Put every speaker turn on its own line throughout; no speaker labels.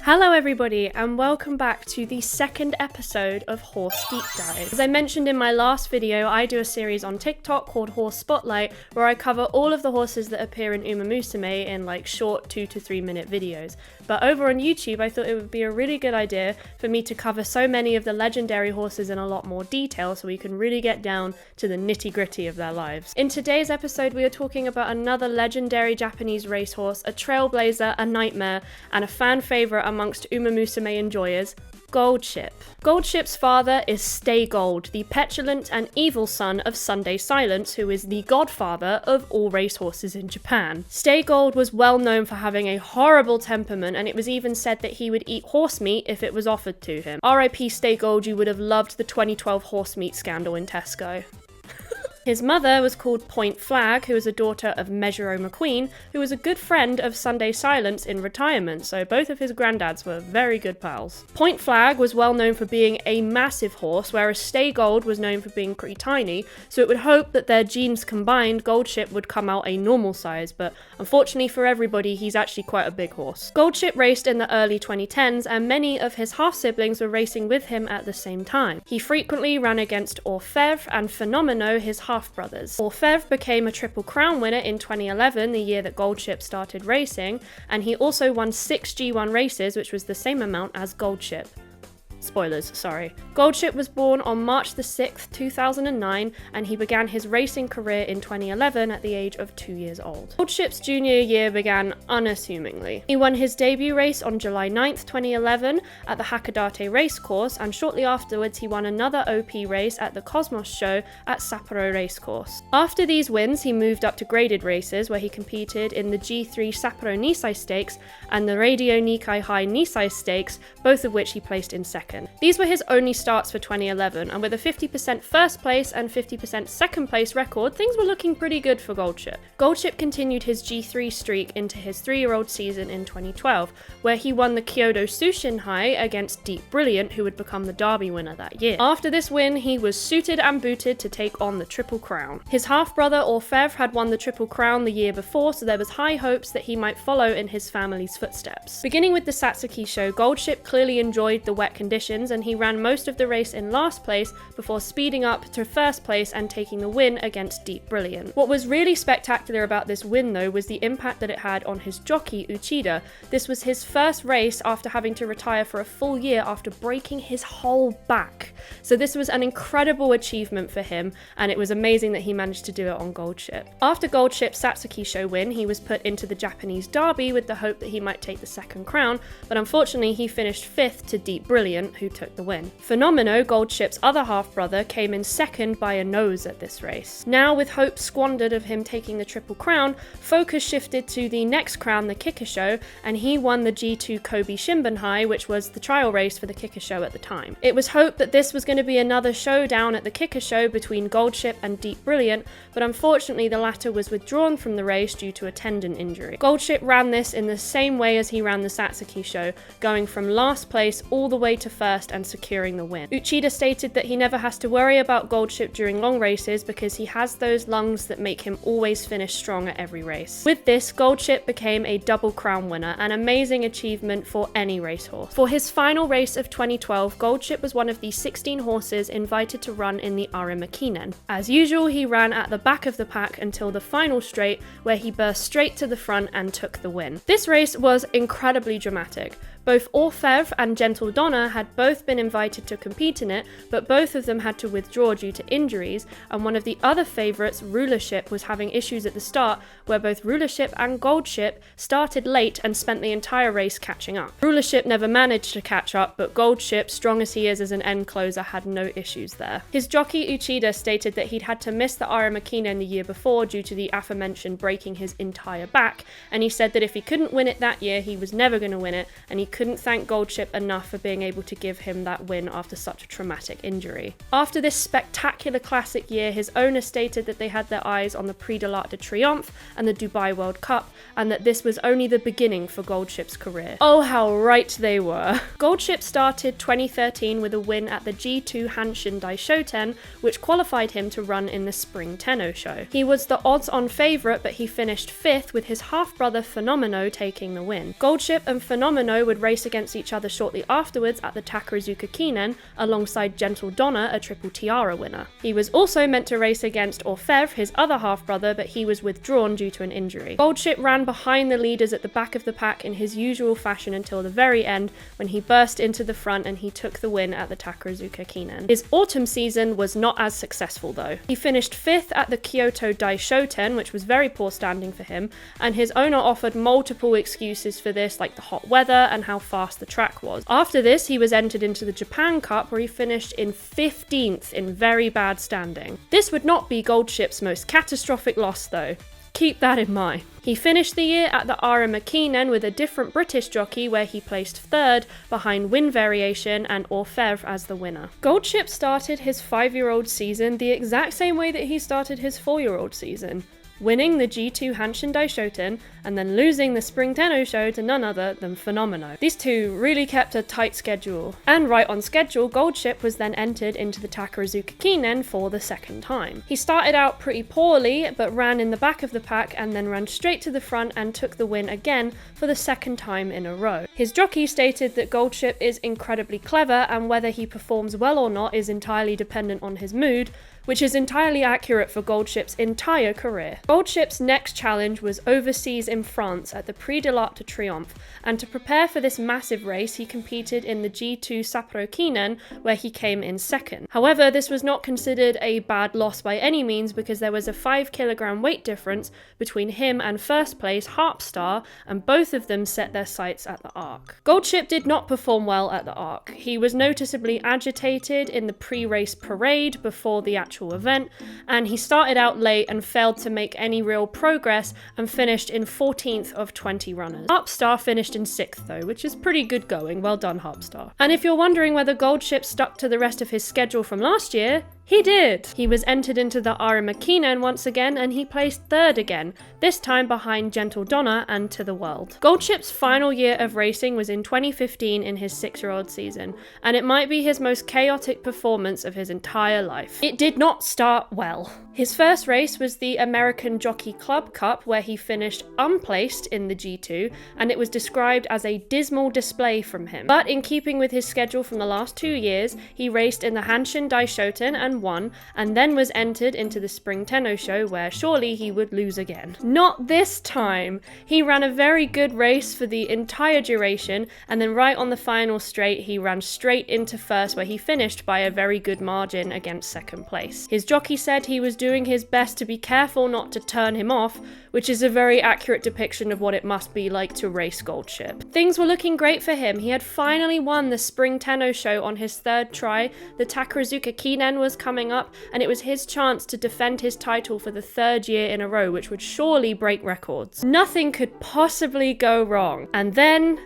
Hello everybody and welcome back to the second episode of Horse Deep Dive. As I mentioned in my last video, I do a series on TikTok called Horse Spotlight where I cover all of the horses that appear in Umamusume in like short 2 to 3 minute videos. But over on YouTube I thought it would be a really good idea for me to cover so many of the legendary horses in a lot more detail so we can really get down to the nitty gritty of their lives. In today's episode we are talking about another legendary Japanese racehorse, a trailblazer, a nightmare, and a fan favourite amongst Umamusume enjoyers, Goldship. Goldship's father is Stay Gold, the petulant and evil son of Sunday Silence, who is the godfather of all racehorses in Japan. Stay Gold was well known for having a horrible temperament, and it was even said that he would eat horse meat if it was offered to him. R.I.P. Stay Gold, you would have loved the 2012 horse meat scandal in Tesco. His mother was called Point Flag, who was a daughter of Measure McQueen, who was a good friend of Sunday Silence in retirement, so both of his granddads were very good pals. Point Flag was well known for being a massive horse, whereas Stay Gold was known for being pretty tiny, so it would hope that their genes combined, Goldship would come out a normal size, but unfortunately for everybody, he's actually quite a big horse. Goldship raced in the early 2010s, and many of his half-siblings were racing with him at the same time. He frequently ran against Orfèvre and Phenomeno, his half-brothers. Orfèvre became a Triple Crown winner in 2011, the year that Goldship started racing, and he also won 6 G1 races, which was the same amount as Goldship. Spoilers, sorry. Goldship was born on March the 6th, 2009, and he began his racing career in 2011 at the age of 2 years old. Goldship's junior year began unassumingly. He won his debut race on July 9th, 2011 at the Hakodate racecourse, and shortly afterwards he won another OP race at the Cosmos show at Sapporo racecourse. After these wins, he moved up to graded races where he competed in the G3 Sapporo Nisai Stakes and the Radio Nikkei High Nisai Stakes, both of which he placed in second. These were his only starts for 2011, and with a 50% first place and 50% second place record, things were looking pretty good for Goldship. Goldship continued his G3 streak into his 3-year-old season in 2012, where he won the Kyoto Sushinhai against Deep Brilliant, who would become the Derby winner that year. After this win, he was suited and booted to take on the Triple Crown. His half-brother Orfèvre had won the Triple Crown the year before, so there was high hopes that he might follow in his family's footsteps. Beginning with the Satsuki show, Goldship clearly enjoyed the wet conditions, and he ran most of the race in last place before speeding up to first place and taking the win against Deep Brilliant. What was really spectacular about this win though was the impact that it had on his jockey Uchida. This was his first race after having to retire for a full year after breaking his whole back. So this was an incredible achievement for him, and it was amazing that he managed to do it on Goldship. After Goldship's Satsuki show win, he was put into the Japanese Derby with the hope that he might take the second crown, but unfortunately he finished 5th to Deep Brilliant, who took the win. Phenomeno, Goldship's other half-brother, came in second by a nose at this race. Now, with hope squandered of him taking the Triple Crown, focus shifted to the next crown, the Kicker Show, and he won the G2 Kobe Shimbunhai, which was the trial race for the Kicker Show at the time. It was hoped that this was going to be another showdown at the Kicker Show between Goldship and Deep Brilliant, but unfortunately the latter was withdrawn from the race due to a tendon injury. Goldship ran this in the same way as he ran the Satsuki show, going from last place all the way to first and securing the win. Uchida stated that he never has to worry about Goldship during long races because he has those lungs that make him always finish strong at every race. With this, Goldship became a double crown winner, an amazing achievement for any racehorse. For his final race of 2012, Goldship was one of the 16 horses invited to run in the Arimakinen. As usual, he ran at the back of the pack until the final straight, where he burst straight to the front and took the win. This race was incredibly dramatic. Both Orfèvre and Gentle Donna had both been invited to compete in it, but both of them had to withdraw due to injuries, and one of the other favourites, Rulership, was having issues at the start, where both Rulership and Goldship started late and spent the entire race catching up. Rulership never managed to catch up, but Goldship, strong as he is as an end closer, had no issues there. His jockey Uchida stated that he'd had to miss the Arimakinen the year before due to the aforementioned breaking his entire back, and he said that if he couldn't win it that year, he was never going to win it, and he couldn't thank Goldship enough for being able to give him that win after such a traumatic injury. After this spectacular classic year, his owner stated that they had their eyes on the Prix de l'Arc de Triomphe and the Dubai World Cup, and that this was only the beginning for Goldship's career. Oh, how right they were. Goldship started 2013 with a win at the G2 Hanshin Daishoten, which qualified him to run in the Spring Tenno show. He was the odds-on favourite, but he finished 5th with his half-brother Phenomeno taking the win. Goldship and Phenomeno would race against each other shortly afterwards at the Takarazuka Kinen alongside Gentle Donna, a Triple Tiara winner. He was also meant to race against Orfèvre, his other half-brother, but he was withdrawn due to an injury. Goldship ran behind the leaders at the back of the pack in his usual fashion until the very end, when he burst into the front and he took the win at the Takarazuka Kinen. His autumn season was not as successful though. He finished 5th at the Kyoto Daishoten, which was very poor standing for him, and his owner offered multiple excuses for this, like the hot weather and how fast the track was. After this, he was entered into the Japan Cup, where he finished in 15th in very bad standing. This would not be Goldship's most catastrophic loss though. Keep that in mind. He finished the year at the Arima Kinen with a different British jockey, where he placed 3rd behind Win Variation and Orfèvre as the winner. Goldship started his 5-year-old season the exact same way that he started his 4-year-old season, winning the G2 Hanshin Daishoten and then losing the Spring Tenno Show to none other than Phenomeno. These two really kept a tight schedule. And right on schedule, Goldship was then entered into the Takarazuka Kinen for the second time. He started out pretty poorly, but ran in the back of the pack and then ran straight to the front and took the win again for the second time in a row. His jockey stated that Goldship is incredibly clever, and whether he performs well or not is entirely dependent on his mood, which is entirely accurate for Goldship's entire career. Goldship's next challenge was overseas in France at the Prix de l'Arc de Triomphe, and to prepare for this massive race, he competed in the G2 Sapporo Kinen, where he came in 2nd. However, this was not considered a bad loss by any means, because there was a 5-kilogram weight difference between him and first place Harpstar, and both of them set their sights at the Arc. Goldship did not perform well at the Arc. He was noticeably agitated in the pre-race parade before the actual event, and he started out late and failed to make any real progress and finished in 14th of 20 runners. Harpstar finished in 6th though, which is pretty good going. Well done, Harpstar. And if you're wondering whether Goldship stuck to the rest of his schedule from last year, he did! He was entered into the Arima Kinen once again, and he placed 3rd again, this time behind Gentle Donna and To The World. Goldship's final year of racing was in 2015 in his 6-year-old season, and it might be his most chaotic performance of his entire life. It did not start well. His first race was the American Jockey Club Cup, where he finished unplaced in the G2, and it was described as a dismal display from him. But in keeping with his schedule from the last 2 years, he raced in the Hanshin Daishoten and won, and then was entered into the Spring Tenno Show, where surely he would lose again. Not this time! He ran a very good race for the entire duration, and then right on the final straight he ran straight into first, where he finished by a very good margin against 2nd place. His jockey said he was doing his best to be careful not to turn him off, which is a very accurate depiction of what it must be like to race Goldship. Things were looking great for him. He had finally won the Spring Tenno Show on his 3rd try, the Takarazuka Kinen was coming up, and it was his chance to defend his title for the 3rd year in a row, which would surely break records. Nothing could possibly go wrong. And then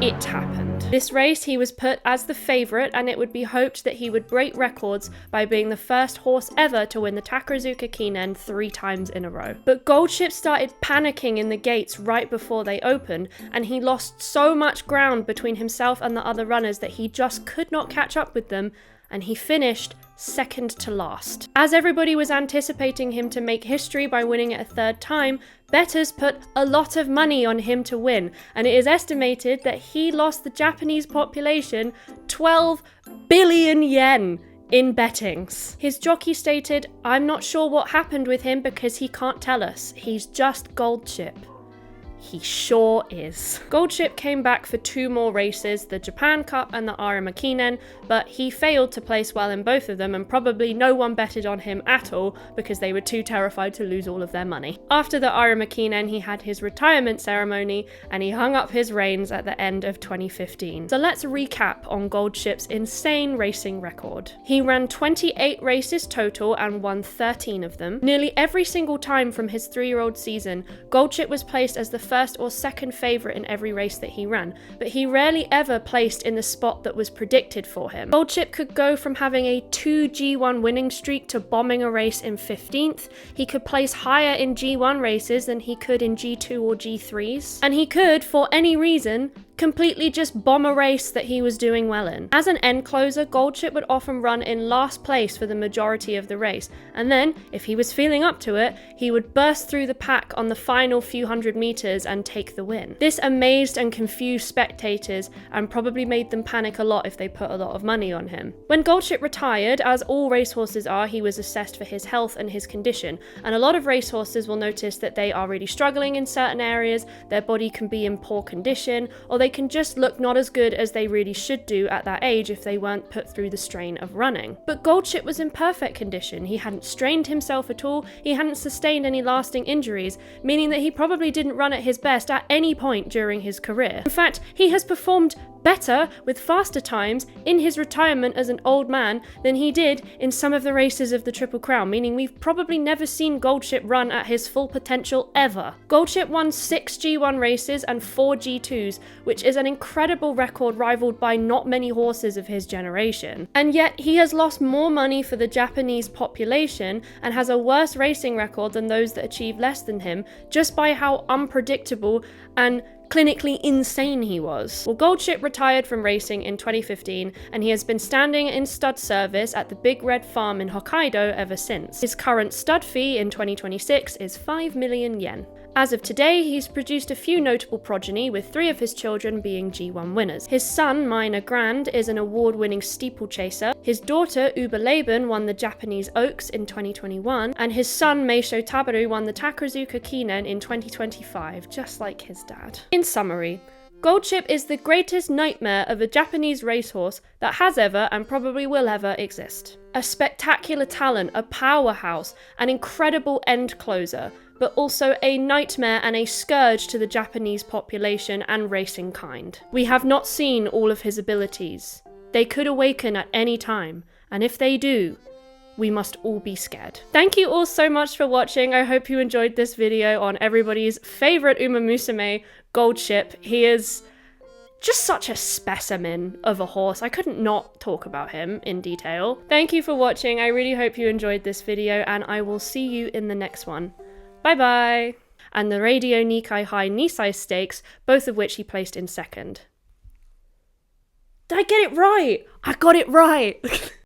it happened. This race he was put as the favourite, and it would be hoped that he would break records by being the first horse ever to win the Takarazuka Kinen 3 times in a row. But Goldship started panicking in the gates right before they opened, and he lost so much ground between himself and the other runners that he just could not catch up with them, and he finished 2nd to last. As everybody was anticipating him to make history by winning it a 3rd time, bettors put a lot of money on him to win, and it is estimated that he lost the Japanese population 12 billion yen in bettings. His jockey stated, "I'm not sure what happened with him because he can't tell us. He's just Goldship." He sure is. Goldship came back for 2 more races, the Japan Cup and the Arima Kinen, but he failed to place well in both of them, and probably no one betted on him at all because they were too terrified to lose all of their money. After the Arima Kinen, he had his retirement ceremony and he hung up his reins at the end of 2015. So let's recap on Goldship's insane racing record. He ran 28 races total and won 13 of them. Nearly every single time from his 3-year-old season, Goldship was placed as the first or second favourite in every race that he ran, but he rarely ever placed in the spot that was predicted for him. Goldship could go from having a 2 G1 winning streak to bombing a race in 15th. He could place higher in G1 races than he could in G2 or G3s, and he could, for any reason, completely just bomb a race that he was doing well in. As an end closer, Goldship would often run in last place for the majority of the race, and then, if he was feeling up to it, he would burst through the pack on the final few hundred meters and take the win. This amazed and confused spectators and probably made them panic a lot if they put a lot of money on him. When Goldship retired, as all racehorses are, he was assessed for his health and his condition, and a lot of racehorses will notice that they are really struggling in certain areas, their body can be in poor condition, or they can just look not as good as they really should do at that age if they weren't put through the strain of running. But Goldship was in perfect condition. He hadn't strained himself at all, he hadn't sustained any lasting injuries, meaning that he probably didn't run at his best at any point during his career. In fact, he has performed better with faster times in his retirement as an old man than he did in some of the races of the Triple Crown, meaning we've probably never seen Goldship run at his full potential ever. Goldship won 6 G1 races and 4 G2s, which is an incredible record rivaled by not many horses of his generation. And yet he has lost more money for the Japanese population and has a worse racing record than those that achieve less than him, just by how unpredictable and clinically insane he was. Well, Goldship retired from racing in 2015, and he has been standing in stud service at the Big Red Farm in Hokkaido ever since. His current stud fee in 2026 is 5 million yen. As of today, he's produced a few notable progeny, with 3 of his children being G1 winners. His son, Minor Grand, is an award-winning steeplechaser. His daughter, Uber Laban, won the Japanese Oaks in 2021, and his son, Meisho Tabaru, won the Takazuka Kinen in 2025, just like his dad. In summary, Goldship is the greatest nightmare of a Japanese racehorse that has ever and probably will ever exist. A spectacular talent, a powerhouse, an incredible end closer, but also a nightmare and a scourge to the Japanese population and racing kind. We have not seen all of his abilities. They could awaken at any time, and if they do, we must all be scared. Thank you all so much for watching. I hope you enjoyed this video on everybody's favorite Umamusume, Goldship. He is just such a specimen of a horse. I couldn't not talk about him in detail. Thank you for watching. I really hope you enjoyed this video, and I will see you in the next one. Bye bye! And the Radio Nikai High Nisai Stakes, both of which he placed in second. Did I get it right? I got it right!